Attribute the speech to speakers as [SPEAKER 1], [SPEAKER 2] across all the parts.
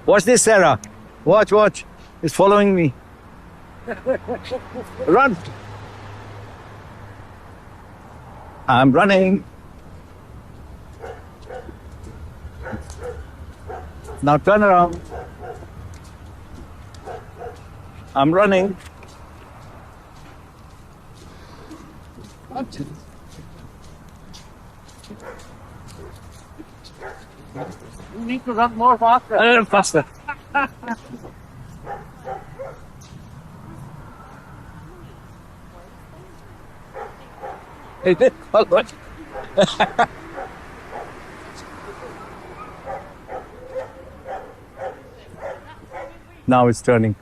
[SPEAKER 1] Watch this, Sarah. Watch, watch. It's following me. Run. I'm running. Now turn around. I'm running.
[SPEAKER 2] You need to run more faster.
[SPEAKER 1] A little faster. Is it following? Now it's turning.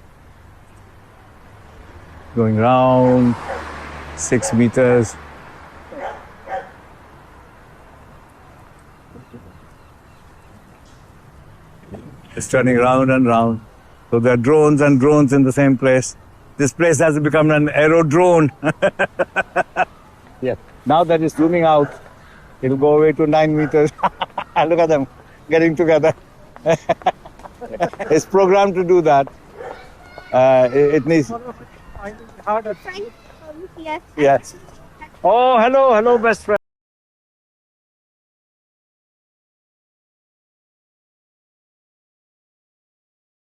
[SPEAKER 1] Going round 6 meters. It's turning round and round. So there are drones and drones in the same place. This place has become an aerodrome. Yes. Now that it's zooming out, it'll go away to 9 meters. Look at them getting together. It's programmed to do that. It needs.
[SPEAKER 2] Harder.
[SPEAKER 3] Yes.
[SPEAKER 1] Yes. Oh, hello, hello, best friend.